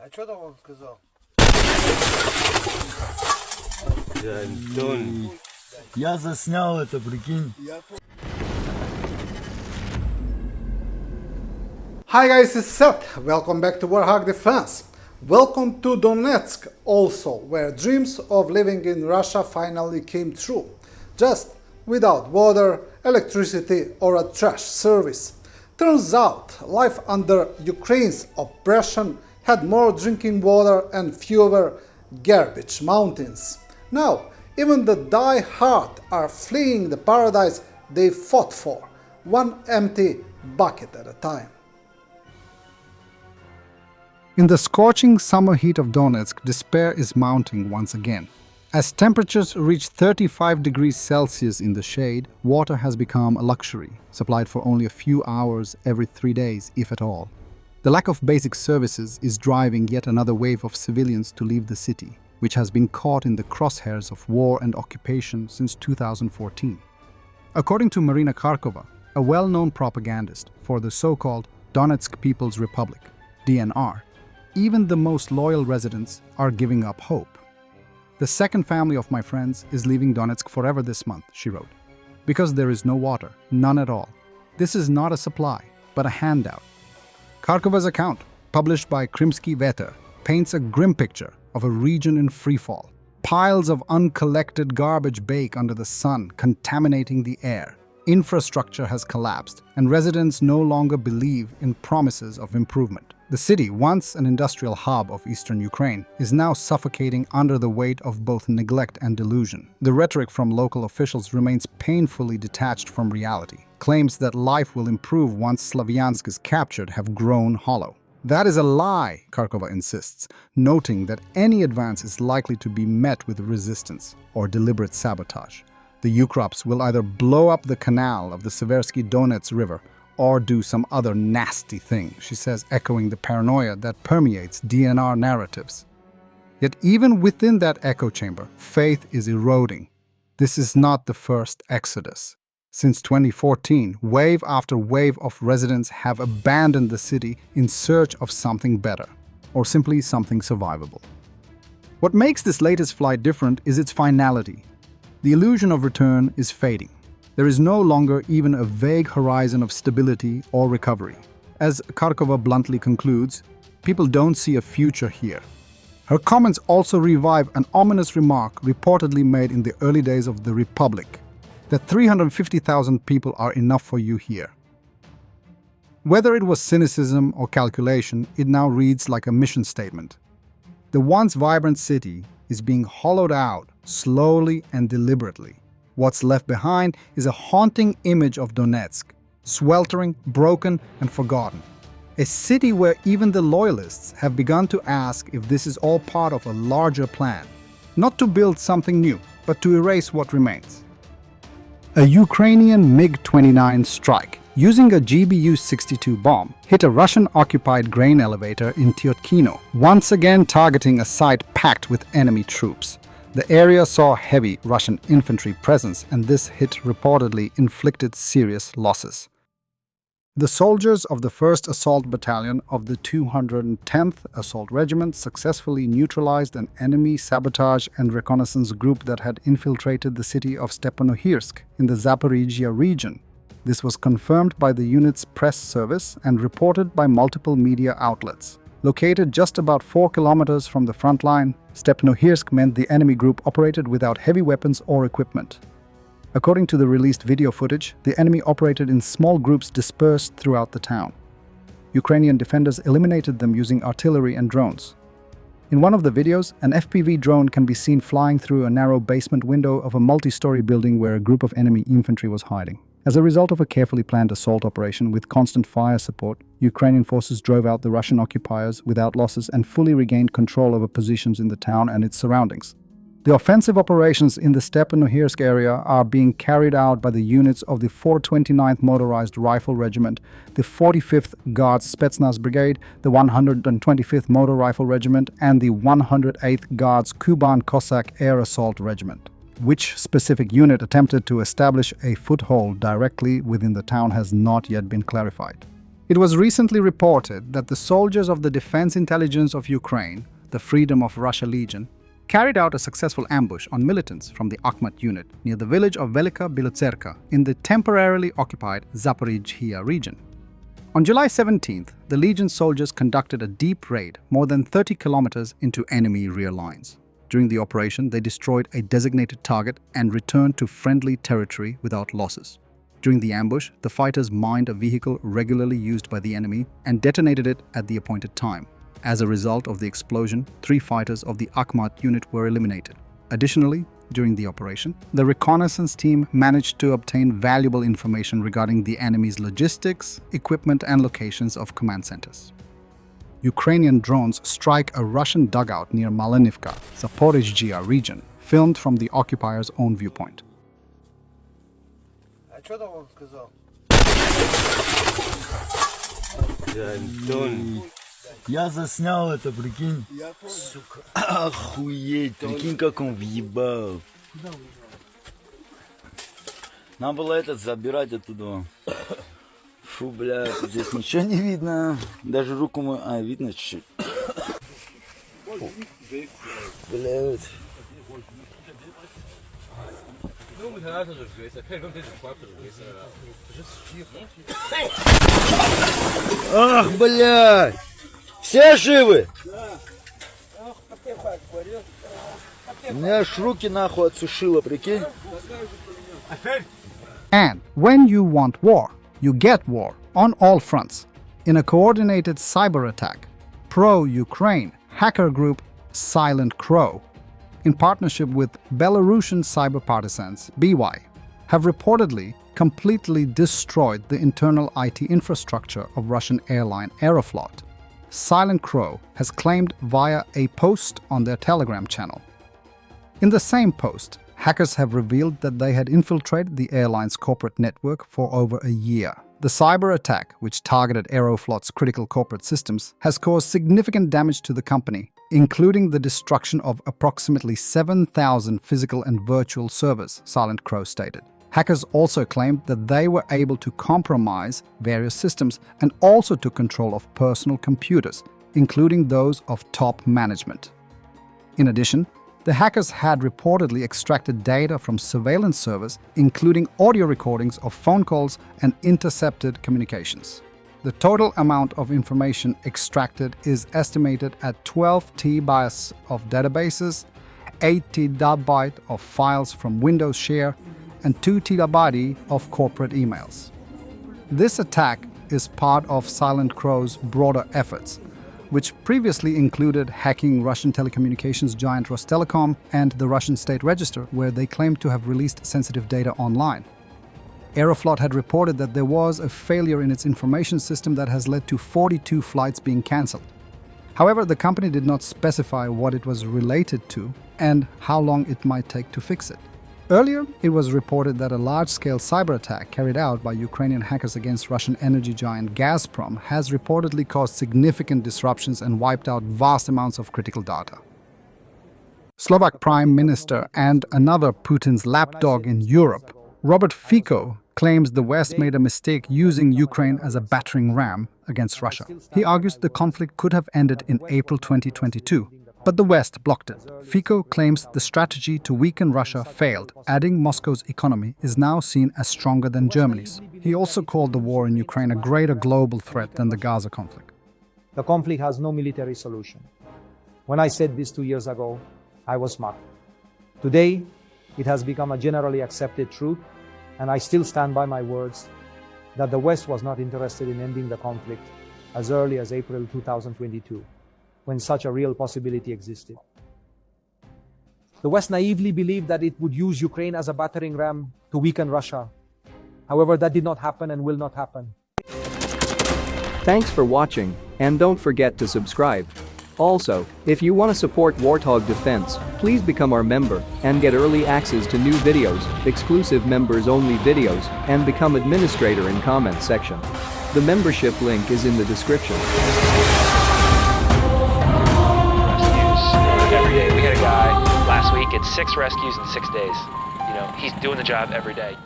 А что там он сказал? Антон. Я заснял это, прикинь. Hi guys, it's Seth. Welcome back to Warthog Defense. Welcome to Donetsk also, where dreams of living in Russia finally came true. Just without water, electricity or a trash service. Turns out, life under Ukraine's oppression had more drinking water and fewer garbage mountains. Now, even the die-hard are fleeing the paradise they fought for, one empty bucket at a time. In the scorching summer heat of Donetsk, despair is mounting once again. As temperatures reach 35 degrees Celsius in the shade, water has become a luxury, supplied for only a few hours every 3 days, if at all. The lack of basic services is driving yet another wave of civilians to leave the city, which has been caught in the crosshairs of war and occupation since 2014. According to Marina Kharkova, a well-known propagandist for the so-called Donetsk People's Republic, DNR, even the most loyal residents are giving up hope. The second family of my friends is leaving Donetsk forever this month, she wrote, because there is no water, none at all. This is not a supply, but a handout. Kharkova's account, published by Krymsky Veter, paints a grim picture of a region in freefall. Piles of uncollected garbage bake under the sun, contaminating the air. Infrastructure has collapsed, and residents no longer believe in promises of improvement. The city, once an industrial hub of eastern Ukraine, is now suffocating under the weight of both neglect and delusion. The rhetoric from local officials remains painfully detached from reality. Claims that life will improve once Slavyansk is captured have grown hollow. That is a lie, Kharkova insists, noting that any advance is likely to be met with resistance or deliberate sabotage. The Ukrops will either blow up the canal of the Seversky Donets River or do some other nasty thing, she says, echoing the paranoia that permeates DNR narratives. Yet even within that echo chamber, faith is eroding. This is not the first exodus. Since 2014, wave after wave of residents have abandoned the city in search of something better, or simply something survivable. What makes this latest flight different is its finality. The illusion of return is fading. There is no longer even a vague horizon of stability or recovery. As Kharkova bluntly concludes, people don't see a future here. Her comments also revive an ominous remark reportedly made in the early days of the Republic, that 350,000 people are enough for you here. Whether it was cynicism or calculation, it now reads like a mission statement. The once vibrant city is being hollowed out slowly and deliberately. What's left behind is a haunting image of Donetsk, sweltering, broken, and forgotten. A city where even the Loyalists have begun to ask if this is all part of a larger plan, not to build something new, but to erase what remains. A Ukrainian MiG-29 strike, using a GBU-62 bomb, hit a Russian-occupied grain elevator in Tyotkino, once again targeting a site packed with enemy troops. The area saw heavy Russian infantry presence, and this hit reportedly inflicted serious losses. The soldiers of the 1st Assault Battalion of the 210th Assault Regiment successfully neutralized an enemy sabotage and reconnaissance group that had infiltrated the city of Stepanohirsk in the Zaporizhia region. This was confirmed by the unit's press service and reported by multiple media outlets. Located just about 4 kilometers from the front line, Stepanohirsk meant the enemy group operated without heavy weapons or equipment. According to the released video footage, the enemy operated in small groups dispersed throughout the town. Ukrainian defenders eliminated them using artillery and drones. In one of the videos, an FPV drone can be seen flying through a narrow basement window of a multi-story building where a group of enemy infantry was hiding. As a result of a carefully planned assault operation with constant fire support, Ukrainian forces drove out the Russian occupiers without losses and fully regained control over positions in the town and its surroundings. The offensive operations in the Stepanohirsk area are being carried out by the units of the 429th Motorized Rifle Regiment, the 45th Guards Spetsnaz Brigade, the 125th Motor Rifle Regiment, and the 108th Guards Kuban Cossack Air Assault Regiment. Which specific unit attempted to establish a foothold directly within the town has not yet been clarified. It was recently reported that the soldiers of the Defense Intelligence of Ukraine, the Freedom of Russia Legion, carried out a successful ambush on militants from the Akhmat unit near the village of Velika Bilotserka in the temporarily occupied Zaporizhzhia region. On July 17th, the Legion soldiers conducted a deep raid more than 30 kilometers into enemy rear lines. During the operation, they destroyed a designated target and returned to friendly territory without losses. During the ambush, the fighters mined a vehicle regularly used by the enemy and detonated it at the appointed time. As a result of the explosion, 3 fighters of the Akhmat unit were eliminated. Additionally, during the operation, the reconnaissance team managed to obtain valuable information regarding the enemy's logistics, equipment, and locations of command centers. Ukrainian drones strike a Russian dugout near Malinivka, Zaporizhzhia region, filmed from the occupier's own viewpoint. Я заснял это, прикинь. Сука. Охуеть, прикинь, как он въебал. Нам было этот забирать оттуда. Фу, бля, здесь ничего не видно. Даже руку мою... А, видно чуть-чуть. Блядь. Ах, блядь! Все живы? У меня аж руки нахуй отсушило, прикинь. And when you want war, you get war on all fronts. In a coordinated cyber attack, pro-Ukraine hacker group Silent Crow, in partnership with Belarusian cyber partisans BY, have reportedly completely destroyed the internal IT infrastructure of Russian airline Aeroflot. Silent Crow has claimed via a post on their Telegram channel. In the same post, hackers have revealed that they had infiltrated the airline's corporate network for over a year. The cyber attack, which targeted Aeroflot's critical corporate systems, has caused significant damage to the company, including the destruction of approximately 7,000 physical and virtual servers, Silent Crow stated. Hackers also claimed that they were able to compromise various systems and also took control of personal computers, including those of top management. In addition, the hackers had reportedly extracted data from surveillance servers, including audio recordings of phone calls and intercepted communications. The total amount of information extracted is estimated at 12 TB of databases, 8 TB of files from Windows Share, and 2 TB of corporate emails. This attack is part of Silent Crow's broader efforts, which previously included hacking Russian telecommunications giant Rostelecom and the Russian State Register, where they claimed to have released sensitive data online. Aeroflot had reported that there was a failure in its information system that has led to 42 flights being cancelled. However, the company did not specify what it was related to and how long it might take to fix it. Earlier, it was reported that a large-scale cyber attack carried out by Ukrainian hackers against Russian energy giant Gazprom has reportedly caused significant disruptions and wiped out vast amounts of critical data. Slovak Prime Minister and another Putin's lapdog in Europe, Robert Fico, claims the West made a mistake using Ukraine as a battering ram against Russia. He argues the conflict could have ended in April 2022. But the West blocked it. Fico claims the strategy to weaken Russia failed, adding Moscow's economy is now seen as stronger than Germany's. He also called the war in Ukraine a greater global threat than the Gaza conflict. The conflict has no military solution. When I said this 2 years ago, I was mocked. Today, it has become a generally accepted truth, and I still stand by my words that the West was not interested in ending the conflict as early as April 2022. When such a real possibility existed. The West naively believed that it would use Ukraine as a battering ram to weaken Russia. However, that did not happen and will not happen. Thanks for watching, and don't forget to subscribe. Also, if you want to support Warthog Defense, please become our member and get early access to new videos, exclusive members-only videos, and become administrator in comments section. The membership link is in the description. Every day. We had a guy last week, it's 6 rescues in 6 days. You know, he's doing the job every day.